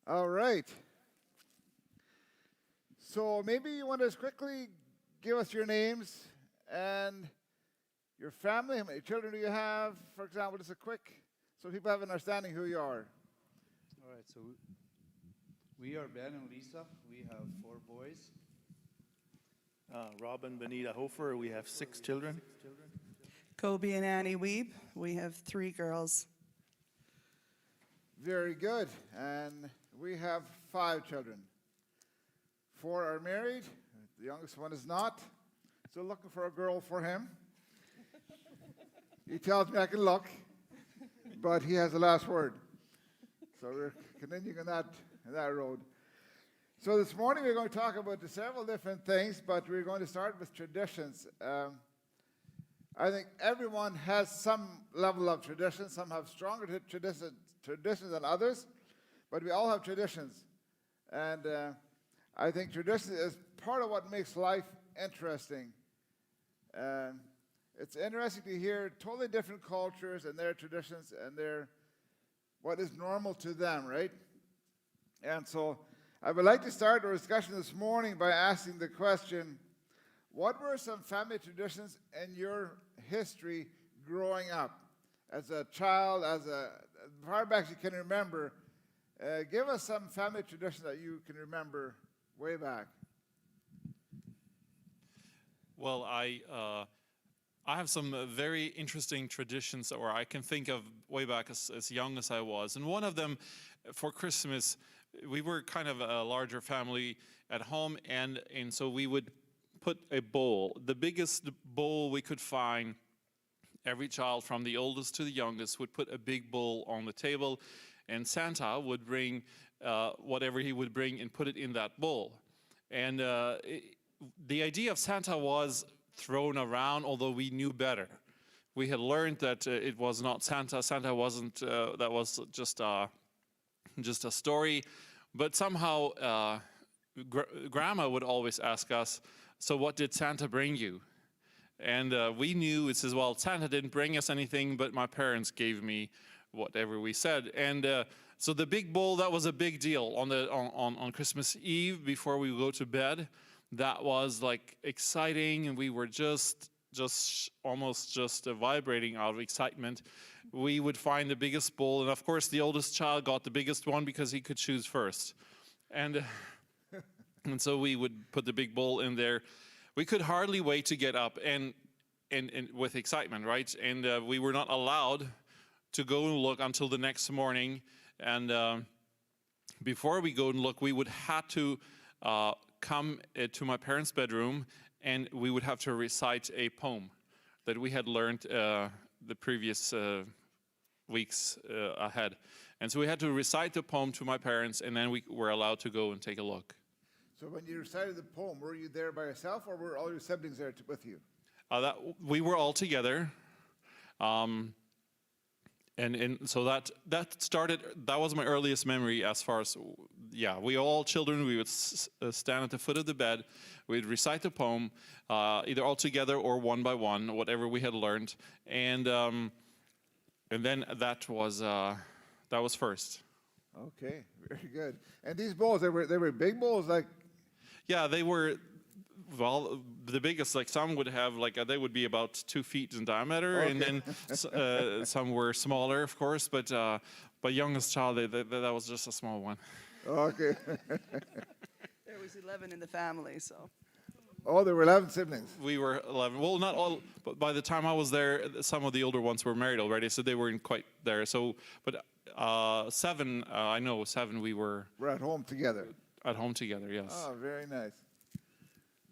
All right. So maybe you want to just quickly give us your names and your family. How many children do you have? For example, just a quick, so people have an understanding who you are. All right, so we are Ben and Lisa. We have 4 boys. Rob and Benita Hofer, we have 6 children. Kobe and Annie Weeb. We have 3 girls. Very good. And we have 5 children. 4 are married. The youngest one is not. So looking for a girl for him. He tells me I can look, but he has the last word. So we're continuing on that road. So this morning we're going to talk about several different things, but we're going to start with traditions. I think everyone has some level of tradition. Some have stronger traditions than others, but we all have traditions. And I think tradition is part of what makes life interesting. It's interesting to hear totally different cultures and their traditions and what is normal to them, right? And so I would like to start our discussion this morning by asking the question, what were some family traditions in your history growing up? As a child, as far back as you can remember, give us some family traditions that you can remember way back. Well, I have some very interesting traditions, or I can think of way back as young as I was. And one of them, for Christmas, we were kind of a larger family at home, and so we would put a bowl, the biggest bowl we could find. Every child from the oldest to the youngest would put a big bowl on the table, and Santa would bring whatever he would bring and put it in that bowl. And the idea of Santa was thrown around, although we knew better. We had learned that it was not Santa. Santa wasn't, that was just a story. But somehow, Grandma would always ask us, so what did Santa bring you? And we knew, it says, well, Santa didn't bring us anything, but my parents gave me whatever we said. And so the big bowl, that was a big deal on Christmas Eve before we go to bed. That was like exciting, and we were just almost vibrating out of excitement. We would find the biggest bowl, and of course the oldest child got the biggest one because he could choose first. And so we would put the big bowl in there. We could hardly wait to get up and with excitement, right? And we were not allowed to go and look until the next morning. And before we go and look, we would have to come to my parents' bedroom, and we would have to recite a poem that we had learned the previous weeks ahead. And so we had to recite the poem to my parents, and then we were allowed to go and take a look. So when you recited the poem, were you there by yourself, or were all your siblings there with you? We were all together. And so that started, that was my earliest memory as far as, we all children, we would stand at the foot of the bed, we'd recite the poem, either all together or one by one, whatever we had learned, and then that was first. Okay, very good. And these bowls, they were big bowls, like? Yeah, they were. Well, the biggest, like some would have, like they would be about 2 feet in diameter, okay. And then some were smaller, of course. But youngest child, that was just a small one. Okay. There was 11 in the family, so. Oh, there were 11 siblings. We were 11. Well, not all. But by the time I was there, some of the older ones were married already, so they weren't quite there. So, but 7, I know 7. We were. We're at home together. At home together, yes. Oh, very nice.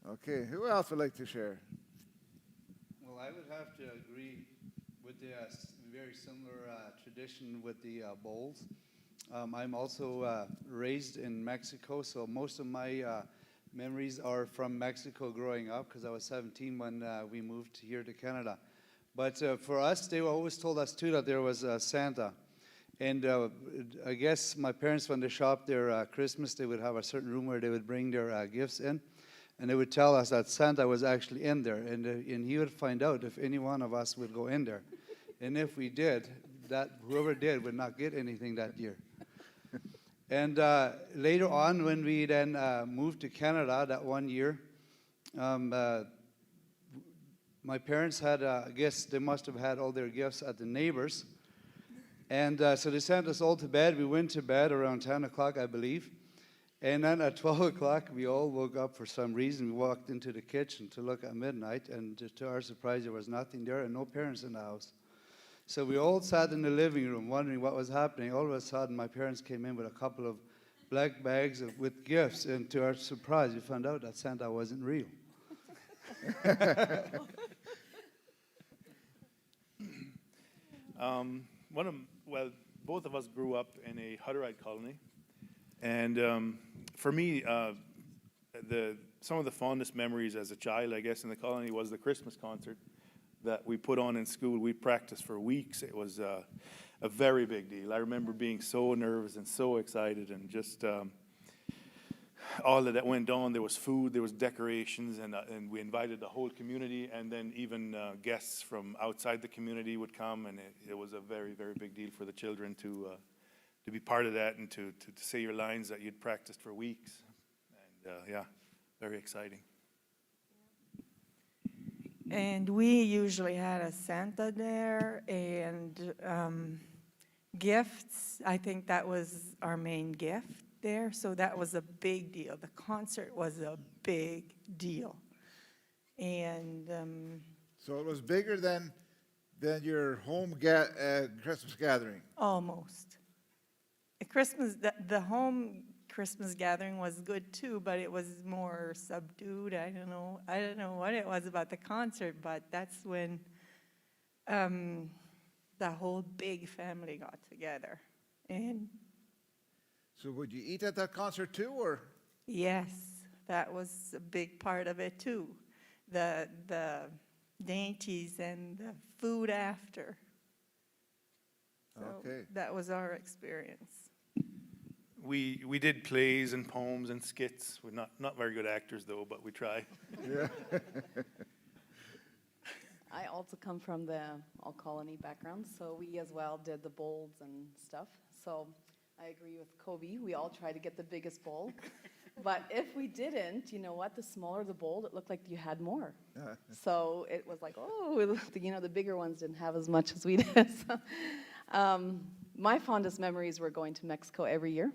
Okay, who else would like to share? Well, I would have to agree with the very similar tradition with the bowls. I'm also raised in Mexico, so most of my memories are from Mexico growing up, because I was 17 when we moved here to Canada. But for us, they always told us too that there was Santa. And I guess my parents, when they shopped their Christmas, they would have a certain room where they would bring their gifts in. And they would tell us that Santa was actually in there. And he would find out if any one of us would go in there. And if we did, that whoever did would not get anything that year. And later on, when we then moved to Canada that one year, my parents had, I guess they must have had all their gifts at the neighbors. And so they sent us all to bed. We went to bed around 10 o'clock, I believe. And then at 12 o'clock, we all woke up for some reason. We walked into the kitchen to look at midnight, and to our surprise, there was nothing there and no parents in the house. So we all sat in the living room wondering what was happening. All of a sudden, my parents came in with a couple of black bags with gifts, and to our surprise, we found out that Santa wasn't real. Well, both of us grew up in a Hutterite colony, and for me, some of the fondest memories as a child, I guess, in the colony was the Christmas concert that we put on in school. We practiced for weeks. It was a very big deal. I remember being so nervous and so excited, and just all of that went on. There was food, there was decorations, and we invited the whole community, and then even guests from outside the community would come, and it was a very, very big deal for the children to be part of that and to say your lines that you'd practiced for weeks. And yeah, very exciting. And we usually had a Santa there and gifts. I think that was our main gift there, so that was a big deal. The concert was a big deal. And So it was bigger than your home Christmas gathering. almost. The home Christmas gathering was good too, but it was more subdued. I don't know what it was about the concert, but that's when the whole big family got together. And So would you eat at that concert too, or? yes, that was a big part of it too. The dainties and the food after. So Okay. that was our experience. We did plays and poems and skits. We're not very good actors, though, but we try. Yeah. I also come from the all-colony background, so we as well did the bowls and stuff. So I agree with Kobe. We all try to get the biggest bowl. But if we didn't, you know what? The smaller the bowl, it looked like you had more. So it was like, oh, the bigger ones didn't have as much as we did. So, my fondest memories were going to Mexico every year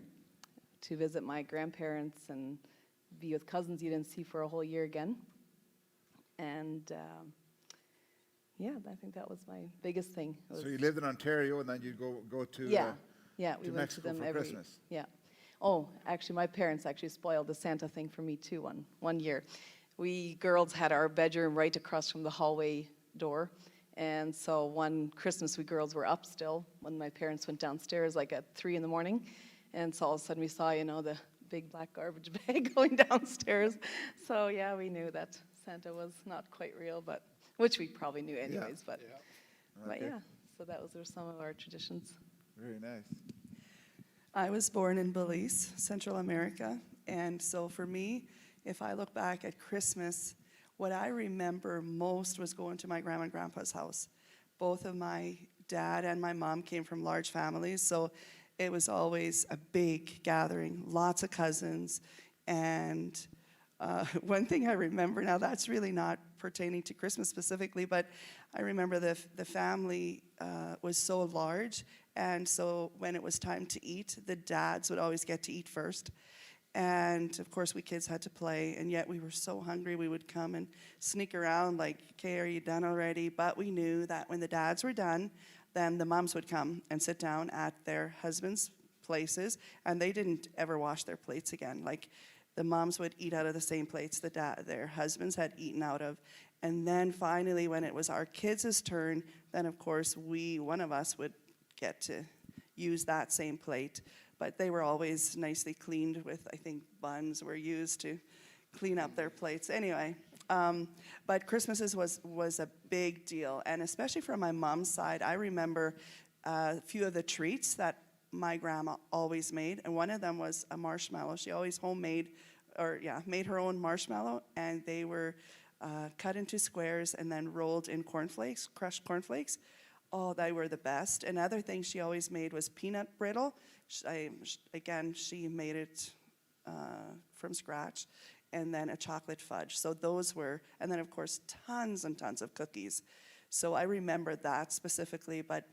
to visit my grandparents and be with cousins you didn't see for a whole year again. And yeah, I think that was my biggest thing. So you lived in Ontario, and then you'd go to Yeah, we to went Mexico to them for every. Christmas. Yeah. Oh, actually, my parents actually spoiled the Santa thing for me too. One year, we girls had our bedroom right across from the hallway door, and so one Christmas we girls were up still when my parents went downstairs, like at 3 a.m, and so all of a sudden we saw, the big black garbage bag going downstairs. So yeah, we knew that Santa was not quite real, but which we probably knew anyways. But Okay. yeah, so those are some of our traditions. Very nice. I was born in Belize, Central America, and so for me, if I look back at Christmas, what I remember most was going to my grandma and grandpa's house. Both of my dad and my mom came from large families, so it was always a big gathering, lots of cousins, and one thing I remember, now that's really not pertaining to Christmas specifically, but I remember the family was so large, and so when it was time to eat, the dads would always get to eat first. And of course, we kids had to play, and yet we were so hungry, we would come and sneak around like, okay, are you done already? But we knew that when the dads were done, then the moms would come and sit down at their husbands' places, and they didn't ever wash their plates again. Like, the moms would eat out of the same plates their husbands had eaten out of. And then finally, when it was our kids' turn, then of course one of us would get to use that same plate. But they were always nicely cleaned with, I think, buns were used to clean up their plates. Anyway, but Christmases was a big deal. And especially from my mom's side, I remember a few of the treats that my grandma always made, and one of them was a marshmallow. She always made her own marshmallow, and they were cut into squares and then rolled in cornflakes, crushed cornflakes. oh, they were the best. Another thing she always made was peanut brittle. Again, she made it from scratch, and then a chocolate fudge. So those were, and then of course tons and tons of cookies. So I remember that specifically, but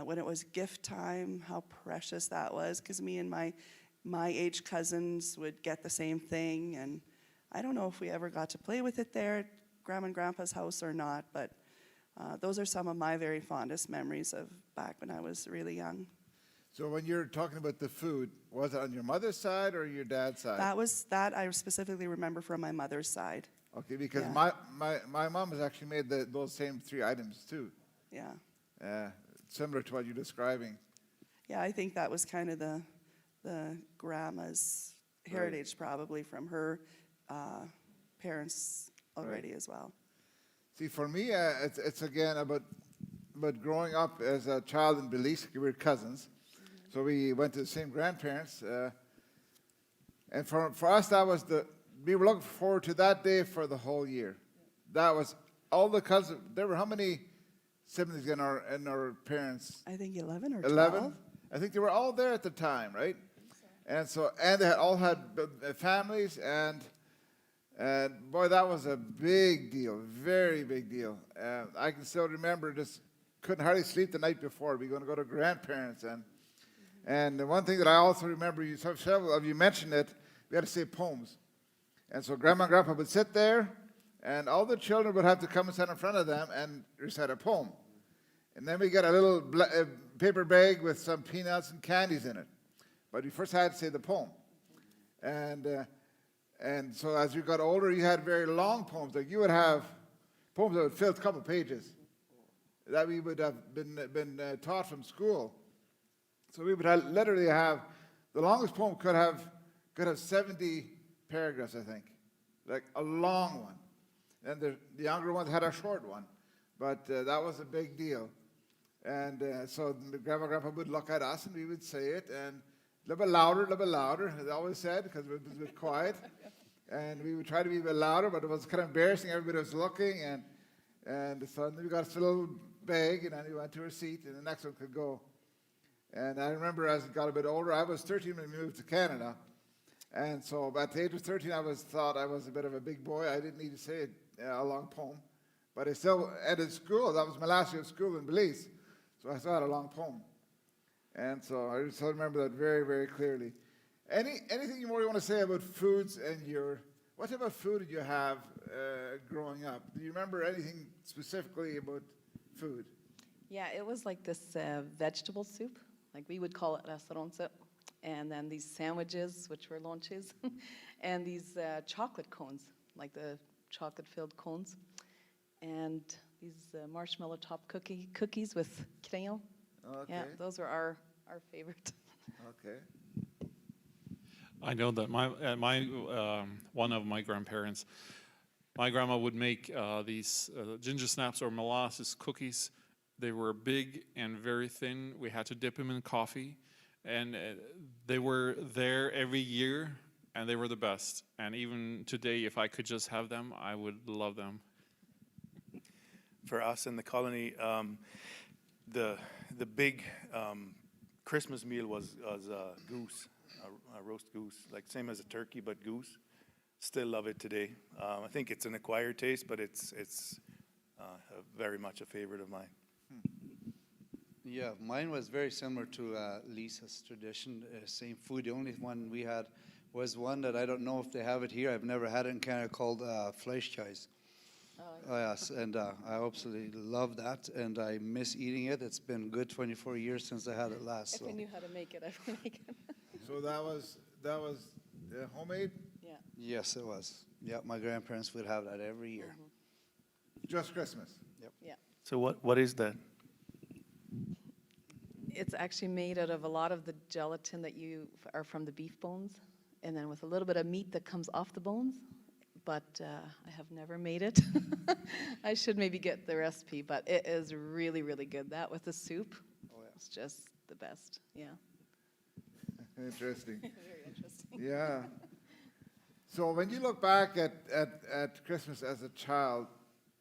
when it was gift time, how precious that was, because me and my age cousins would get the same thing, and I don't know if we ever got to play with it there at Grandma and Grandpa's house or not, but those are some of my very fondest memories of back when I was really young. So when you're talking about the food, was it on your mother's side or your dad's side? That I specifically remember from my mother's side. Okay, because Yeah. my mom has actually made those same three items too, Yeah. similar to what you're describing. Yeah, I think that was kind of the grandma's heritage, probably from her parents already as well. See, for me, it's again about growing up as a child in Belize. We were cousins, so we went to the same grandparents. And for us, that was we were looking forward to that day for the whole year. That was all the cousins. There were how many siblings in our parents? I think 11 or 12. 11. I think they were all there at the time, right? And they all had families, and boy, that was a big deal, very big deal. I can still remember, just couldn't hardly sleep the night before. We were going to go to grandparents, and the one thing that I also remember, several of you mentioned it, we had to say poems. And so Grandma and Grandpa would sit there, and all the children would have to come and stand in front of them and recite a poem. And then we get a little paper bag with some peanuts and candies in it. But we first had to say the poem. And so as you got older, you had very long poems. Like you would have poems that would fill a couple pages that we would have been taught from school. So we would literally have, the longest poem could have 70 paragraphs, I think, like a long one. And the younger ones had a short one. But that was a big deal. And so Grandma and Grandpa would look at us and we would say it, and a little bit louder, as I always said, because it was a bit quiet. And we would try to be a bit louder, but it was kind of embarrassing. Everybody was looking, and so we got a little bag, and then we went to our seat, and the next one could go. And I remember as I got a bit older, I was 13 when we moved to Canada. And so at the age of 13, I thought I was a bit of a big boy. I didn't need to say a long poem. But I still, at school, that was my last year of school in Belize, so I still had a long poem. And so I still remember that very, very clearly. Anything more you want to say about foods and what type of food did you have growing up? Do you remember anything specifically about food? Yeah, it was like this vegetable soup, like we would call it restaurante, and then these sandwiches, which were lonches, and these chocolate cones, like the chocolate-filled cones, and these marshmallow top cookies with crayon. Okay. Yeah, those were our favorite. Okay. I know that one of my grandparents, my grandma would make these ginger snaps or molasses cookies. They were big and very thin. We had to dip them in coffee, and they were there every year, and they were the best. And even today, if I could just have them, I would love them. For us in the colony, the big Christmas meal was goose, a roast goose, like same as a turkey, but goose. Still love it today. I think it's an acquired taste, but it's very much a favorite of mine. Yeah, mine was very similar to Lisa's tradition, same food. The only one we had was one that I don't know if they have it here. I've never had it in Canada, called Fleischkäse. Oh, yes, and I absolutely love that, and I miss eating it. It's been good 24 years since I had it last. If I knew how to make it, I would make it. So that was homemade? Yeah. Yes, it was. Yeah, my grandparents would have that every year. Just Christmas? Yeah. So what is that? It's actually made out of a lot of the gelatin that are from the beef bones, and then with a little bit of meat that comes off the bones. But I have never made it. I should maybe get the recipe, but it is really, really good. That with the soup, it's just the best. Yeah. Interesting. Very interesting. Yeah. So when you look back at Christmas as a child,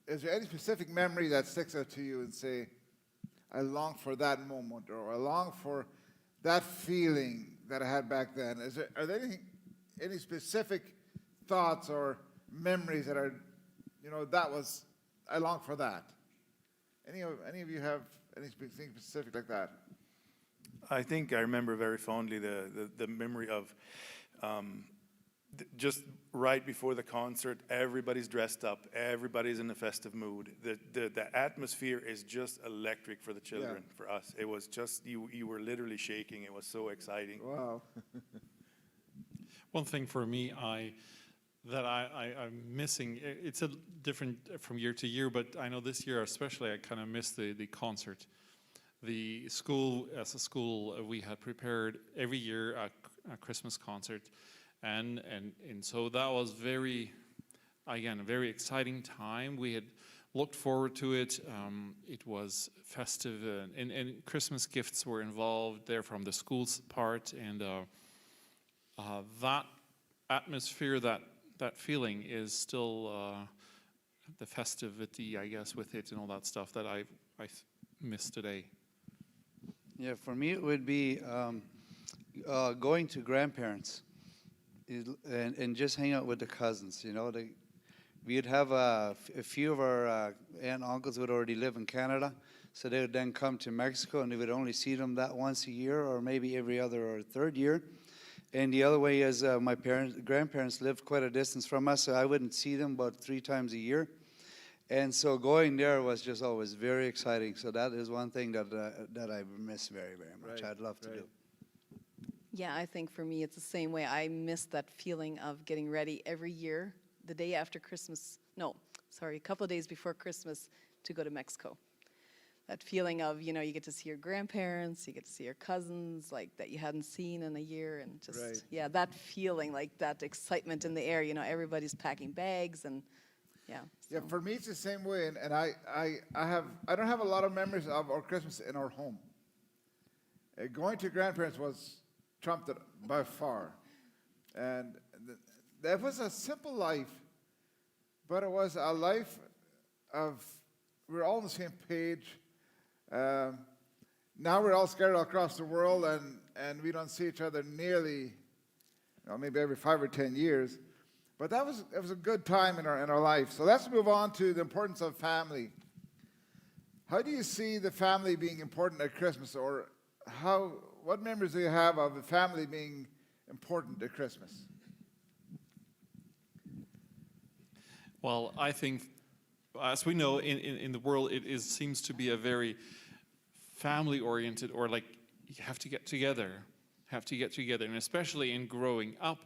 is there any specific memory that sticks out to you and say, I long for that moment, or I long for that feeling that I had back then? Are there any specific thoughts or memories that are, I long for that? Any of you have anything specific like that? I think I remember very fondly the memory of just right before the concert, everybody's dressed up, everybody's in a festive mood. The atmosphere is just electric for the children, for us. It was just, you were literally shaking. It was so exciting. Wow. One thing for me, I'm missing, it's a different from year to year, but I know this year especially I kind of missed the concert. The school, as a school, we had prepared every year a Christmas concert, and so that was a very exciting time. We had looked forward to it. It was festive, and Christmas gifts were involved there from the school's part, and that atmosphere, that feeling is still the festivity, I guess, with it and all that stuff that I miss today. Yeah, for me it would be going to grandparents and just hang out with the cousins. We'd have a few of our aunt and uncles would already live in Canada, so they would then come to Mexico, and we would only see them that once a year, or maybe every other or third year. And the other way is my grandparents lived quite a distance from us, so I wouldn't see them about 3 times a year. And so going there was just always very exciting. So that is one thing that I miss very, very much. Right, I'd love to do. Yeah, I think for me it's the same way. I miss that feeling of getting ready every year, the day after Christmas. No, sorry, a couple of days before Christmas to go to Mexico. That feeling of, you get to see your grandparents, you get to see your cousins, like that you hadn't seen in a year, and just, Right. yeah, that feeling, like that excitement in the air. Everybody's packing bags, and yeah. Yeah, so. for me it's the same way, and I don't have a lot of memories of our Christmas in our home. Going to grandparents was trumped it by far, and that was a simple life, but it was a life of, we were all on the same page. Now we're all scattered across the world, and we don't see each other nearly, maybe every 5 or 10 years. But it was a good time in our life. So let's move on to the importance of family. How do you see the family being important at Christmas, or what memories do you have of the family being important at Christmas? Well, I think, as we know, in the world, seems to be a very family-oriented, or like you have to get together, and especially in growing up,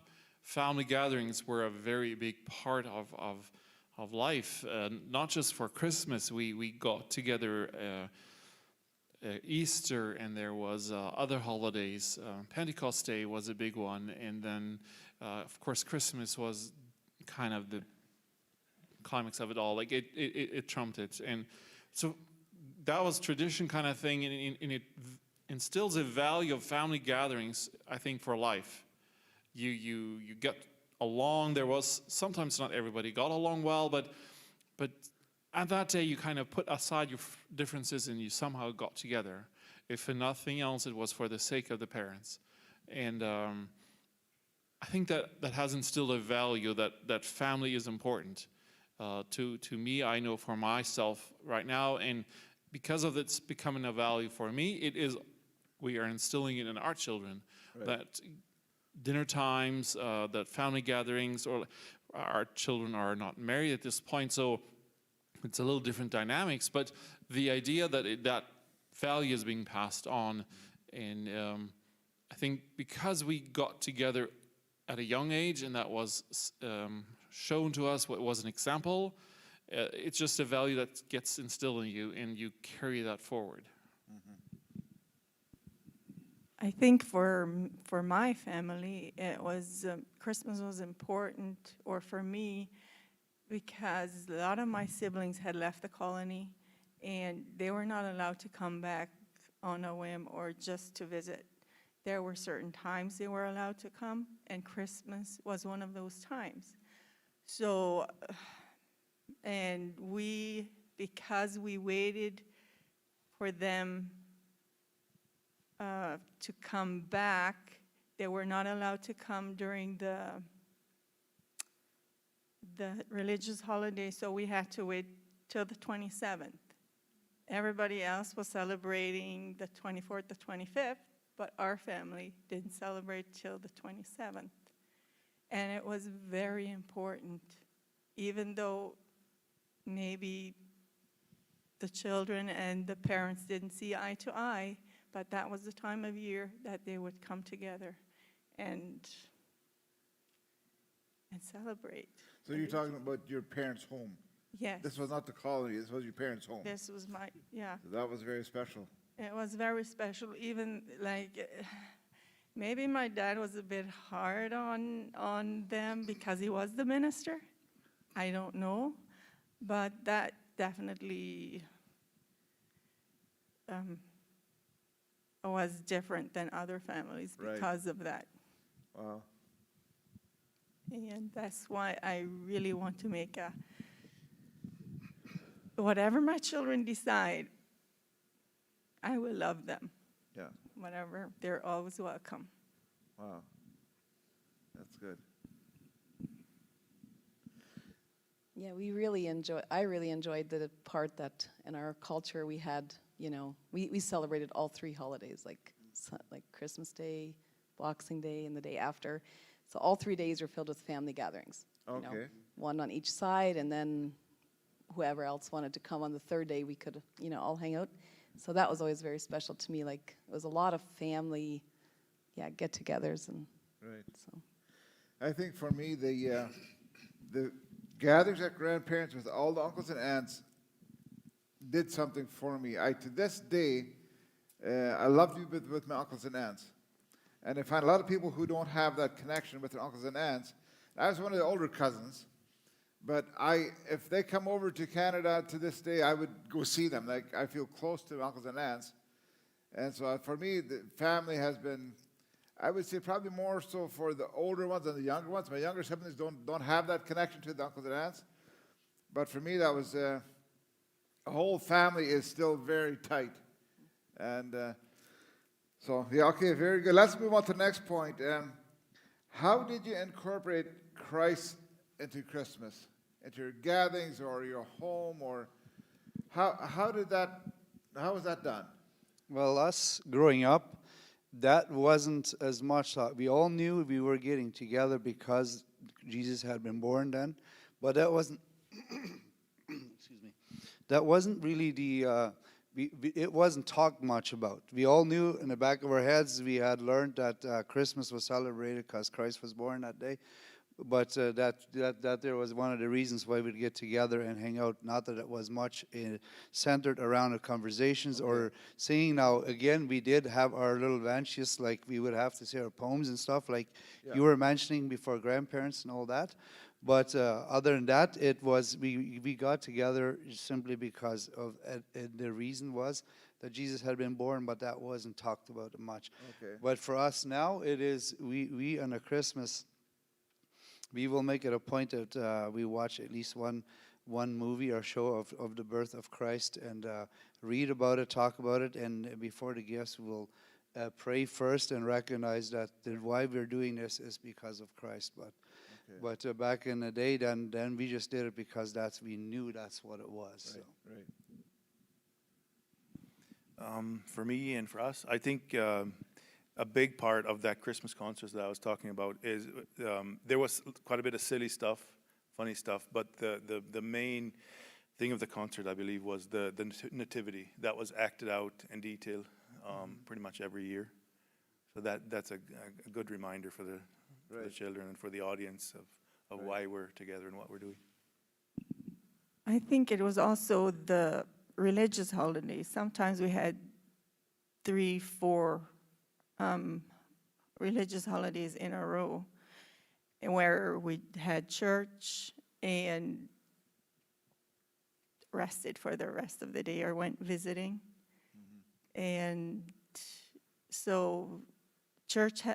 family gatherings were a very big part of life. Not just for Christmas, we got together Easter, and there was other holidays. Pentecost Day was a big one, and then of course Christmas was kind of the climax of it all. Like it trumped it, and so that was tradition kind of thing, and it instills a value of family gatherings, I think, for life. You get along. There was sometimes not everybody got along well, but at that day you kind of put aside your differences and you somehow got together. If for nothing else, it was for the sake of the parents, and I think that has instilled a value that family is important. To me, I know for myself right now, and because of it's becoming a value for me, we are instilling it in our children, right, that dinner times, that family gatherings, or our children are not married at this point, so it's a little different dynamics, but the idea that that value is being passed on, and I think because we got together at a young age, and that was shown to us, what was an example, it's just a value that gets instilled in you, and you carry that forward. I think for my family, it was Christmas was important, or for me, because a lot of my siblings had left the colony, and they were not allowed to come back on a whim or just to visit. There were certain times they were allowed to come, and Christmas was one of those times. So, and because we waited for them to come back. They were not allowed to come during the religious holiday, so we had to wait till the 27th. Everybody else was celebrating the 24th, the 25th, but our family didn't celebrate till the 27th. And it was very important, even though maybe the children and the parents didn't see eye to eye, but that was the time of year that they would come together and celebrate. So you're talking about your parents' home. Yes. This was not the colony, this was your parents' home. This was my, yeah. So that was very special. It was very special, even like, maybe my dad was a bit hard on them because he was the minister. I don't know, but that definitely was different than other families Right. because of that. Wow. And that's why I really want to make whatever my children decide, I will love them. Yeah. Whatever, they're always welcome. Wow. That's good. Yeah, I really enjoyed the part that in our culture we had, we celebrated all 3 holidays, like Christmas Day, Boxing Day, and the day after. So all 3 days were filled with family gatherings. Okay. One on each side, and then whoever else wanted to come on the 3rd day, we could, all hang out. So that was always very special to me. Like, it was a lot of family, get-togethers, and Right. so. I think for me, the gatherings at grandparents with all the uncles and aunts did something for me. To this day, I love to be with my uncles and aunts. And I find a lot of people who don't have that connection with their uncles and aunts. I was one of the older cousins, but if they come over to Canada to this day, I would go see them. Like, I feel close to uncles and aunts. And so for me, the family has been, I would say, probably more so for the older ones than the younger ones. My younger siblings don't have that connection to the uncles and aunts. But for me, that was, a whole family is still very tight. And so, yeah, okay, very good. Let's move on to the next point. How did you incorporate Christ into Christmas? Into your gatherings or your home, or how was that done? Well, us growing up, that wasn't as much thought. We all knew we were getting together because Jesus had been born then, but that wasn't, excuse me, that wasn't really it wasn't talked much about. We all knew in the back of our heads, we had learned that Christmas was celebrated because Christ was born that day. But that there was one of the reasons why we'd get together and hang out. Not that it was much centered around the conversations or singing. Now, again, we did have our little adventures, like we would have to say our poems and stuff, like you were mentioning before grandparents and all that. But other than that, it was we got together simply because of the reason was that Jesus had been born, but that wasn't talked about much. Okay. But for us now, it is we on a Christmas. We will make it a point that we watch at least one movie or show of the birth of Christ and read about it, talk about it, and before the gifts, we'll pray first and recognize that why we're doing this is because of Christ. But back in the day, then we just did it because we knew that's what it was. Right, So. right. For me and for us, I think a big part of that Christmas concert that I was talking about is there was quite a bit of silly stuff, funny stuff, but the main thing of the concert, I believe, was the nativity that was acted out in detail pretty much every year. So that's a good reminder for the children and for the audience of why we're together and what we're doing. I think it was also the religious holidays. Sometimes we had 3, 4 religious holidays in a row, and where we had church and rested for the rest of the day or went visiting. And so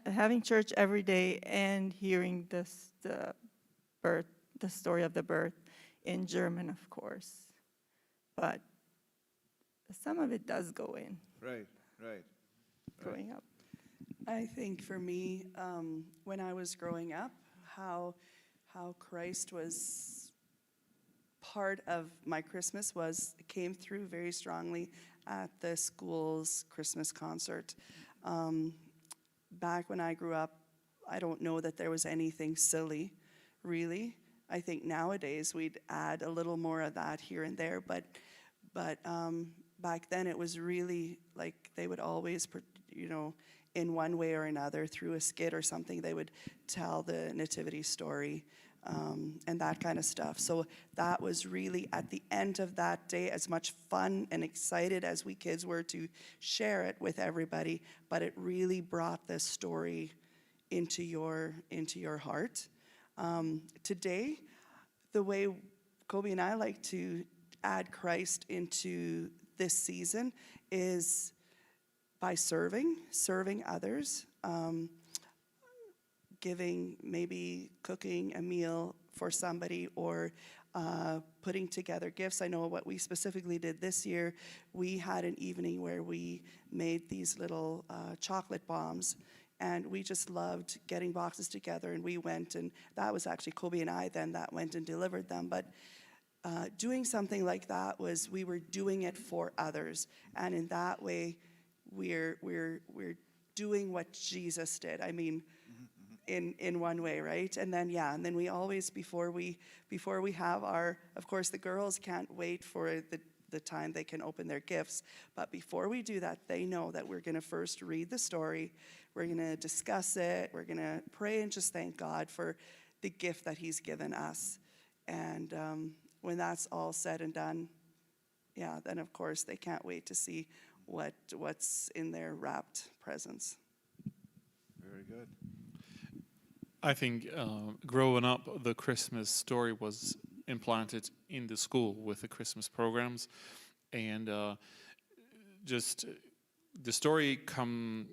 having church every day and hearing the story of the birth in German, of course. But some of it does go in Right, right. growing up. I think for me, when I was growing up, how Christ was part of my Christmas came through very strongly at the school's Christmas concert. Back when I grew up, I don't know that there was anything silly, really. I think nowadays we'd add a little more of that here and there, but back then it was really like they would always, in one way or another, through a skit or something, they would tell the nativity story and that kind of stuff. So that was really, at the end of that day, as much fun and excited as we kids were to share it with everybody, but it really brought this story into your heart. Today, the way Kobe and I like to add Christ into this season is by serving others, giving, maybe cooking a meal for somebody, or putting together gifts. I know what we specifically did this year. We had an evening where we made these little chocolate bombs, and we just loved getting boxes together, and we went, and that was actually Kobe and I then that went and delivered them. But doing something like that we were doing it for others, and in that way, we're doing what Jesus did. I mean, in one way, right? And then we always, before we have of course the girls can't wait for the time they can open their gifts, but before we do that, they know that we're going to first read the story, we're going to discuss it, we're going to pray and just thank God for the gift that he's given us. And when that's all said and done, then of course they can't wait to see what's in their wrapped presents. Very good. I think growing up, the Christmas story was implanted in the school with the Christmas programs, and just the story comes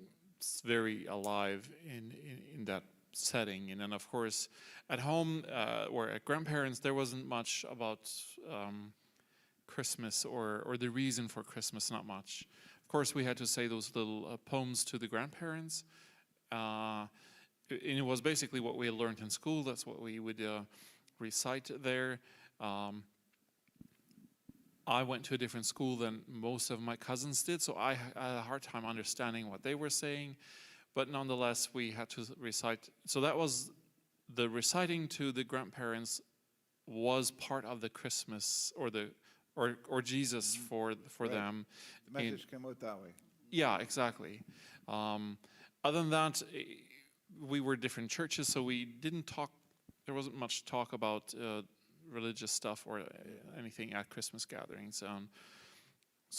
very alive in that setting. And then, of course, at home or at grandparents, there wasn't much about Christmas or the reason for Christmas, not much. Of course, we had to say those little poems to the grandparents. And it was basically what we had learned in school. That's what we would recite there. I went to a different school than most of my cousins did, so I had a hard time understanding what they were saying. But nonetheless, we had to recite. So that was the reciting to the grandparents was part of the Christmas or Jesus for Right. them. The message came out that way. Yeah, exactly. Other than that, we were different churches, so we didn't talk. There wasn't much talk about religious stuff or anything at Christmas gatherings.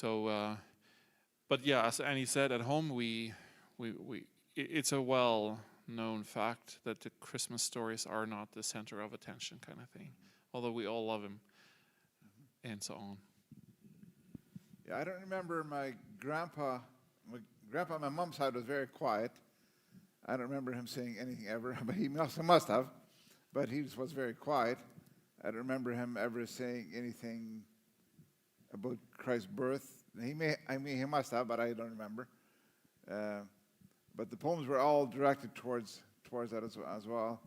But yeah, as Annie said, at home it's a well-known fact that the Christmas stories are not the center of attention, kind of thing. Although we all love him, and so on. Yeah, I don't remember my grandpa on my mom's side was very quiet. I don't remember him saying anything ever, but he must have. But he just was very quiet. I don't remember him ever saying anything about Christ's birth. He must have, but I don't remember. But the poems were all directed towards that as well.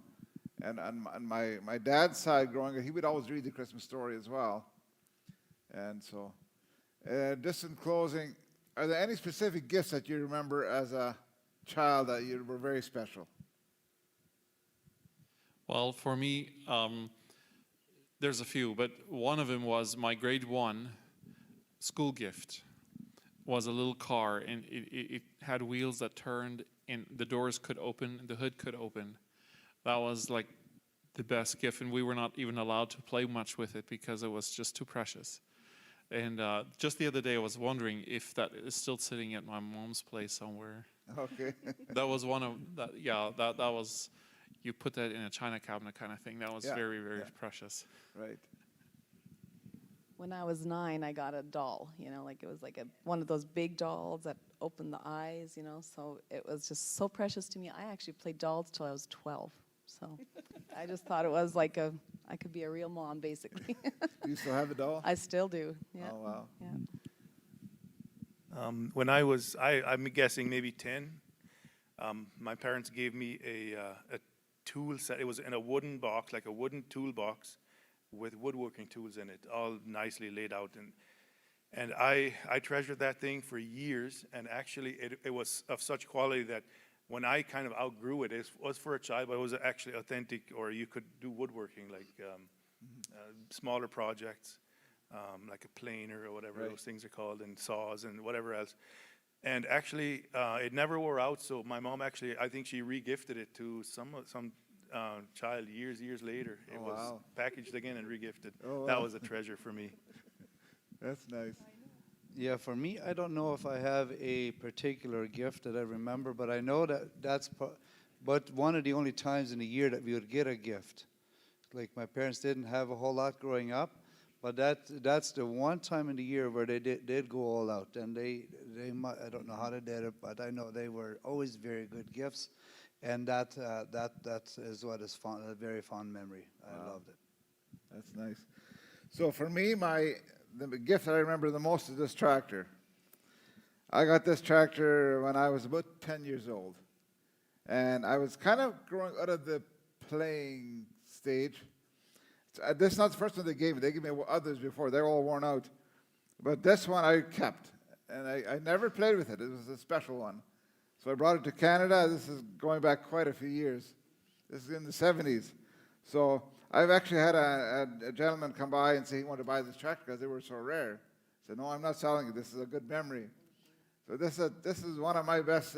And on my dad's side, growing up, he would always read the Christmas story as well. And so, just in closing, are there any specific gifts that you remember as a child that you were very special? Well, for me, there's a few, but one of them was my grade 1 school gift. Was a little car, and it had wheels that turned, and the doors could open, and the hood could open. That was like the best gift, and we were not even allowed to play much with it because it was just too precious. And just the other day, I was wondering if that is still sitting at my mom's place somewhere. Okay. That was one of that. Yeah, that was. You put that in a china cabinet kind of thing. That was Yeah, very, very yeah. precious. Right. When I was 9, I got a doll, like it was like one of those big dolls that opened the eyes, so it was just so precious to me. I actually played dolls till I was 12, so I just thought it was like I could be a real mom, basically. Do you still have the doll? I still do, yeah. Oh, wow. Yeah. When I'm guessing maybe 10, my parents gave me a tool set. It was in a wooden box, like a wooden toolbox with woodworking tools in it, all nicely laid out. And I treasured that thing for years, and actually it was of such quality that when I kind of outgrew it, it was for a child, but it was actually authentic, or you could do woodworking, like smaller projects, like a planer or whatever Right. those things are called, and saws and whatever else. And actually, it never wore out, so my mom actually, I think she re-gifted it to some child years later. It Oh, was wow. packaged again and re-gifted. Oh, That wow. was a treasure for me. That's nice. Yeah, for me, I don't know if I have a particular gift that I remember, but I know but one of the only times in the year that we would get a gift. Like my parents didn't have a whole lot growing up, but that's the one time in the year where they did go all out, and they I don't know how they did it, but I know they were always very good gifts, and that is what is fun, a very fond memory. I loved it. That's nice. So for me, the gift that I remember the most is this tractor. I got this tractor when I was about 10 years old. And I was kind of growing out of the playing stage. This is not the first one they gave me. They gave me others before. They're all worn out. But this one I kept. And I never played with it. It was a special one. So I brought it to Canada. This is going back quite a few years. This is in the 70s. So I've actually had a gentleman come by and say he wanted to buy this tractor because they were so rare. I said, no, I'm not selling it. This is a good memory. So this is one of my best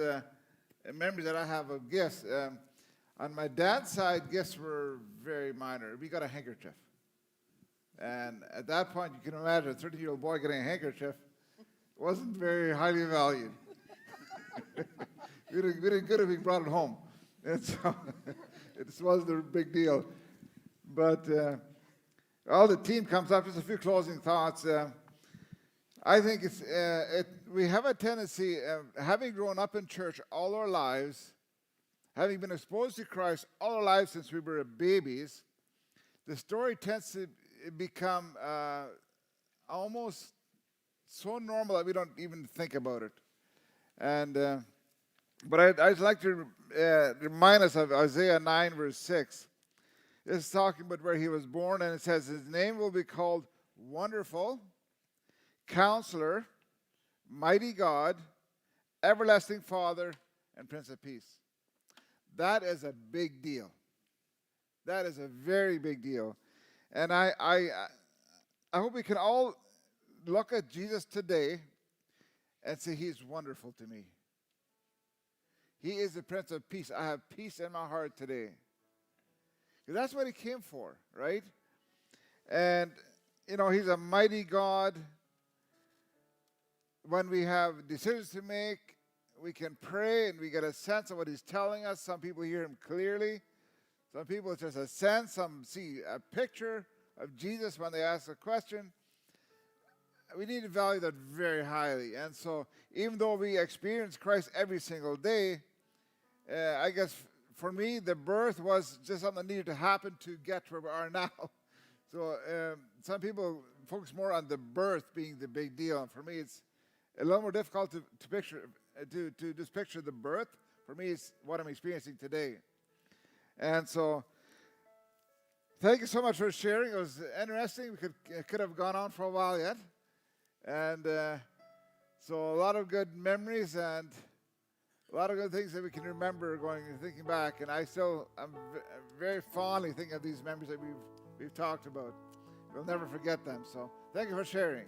memories that I have of gifts. On my dad's side, gifts were very minor. We got a handkerchief. And at that point, you can imagine a 13-year-old boy getting a handkerchief wasn't very highly valued. we did good if we brought it home. And so it wasn't a big deal. But all the team comes up, just a few closing thoughts. I think we have a tendency, having grown up in church all our lives, having been exposed to Christ all our lives since we were babies, the story tends to become almost so normal that we don't even think about it. And but I'd like to remind us of Isaiah 9, verse 6. This is talking about where he was born, and it says, his name will be called Wonderful, Counselor, Mighty God, Everlasting Father, and Prince of Peace. That is a big deal. That is a very big deal. And I hope we can all look at Jesus today and say, he's wonderful to me. He is the Prince of Peace. I have peace in my heart today. Because that's what he came for, right? And, he's a mighty God. When we have decisions to make, we can pray and we get a sense of what he's telling us. Some people hear him clearly. Some people it's just a sense. Some see a picture of Jesus when they ask a question. We need to value that very highly. And so even though we experience Christ every single day, I guess for me, the birth was just something that needed to happen to get to where we are now. So some people focus more on the birth being the big deal. And for me, it's a little more difficult to picture, to just picture the birth. For me, it's what I'm experiencing today. And so thank you so much for sharing. It was interesting. We could have gone on for a while yet. And so a lot of good memories and a lot of good things that we can remember thinking back. And I'm very fondly thinking of these memories that we've talked about. We'll never forget them. So thank you for sharing.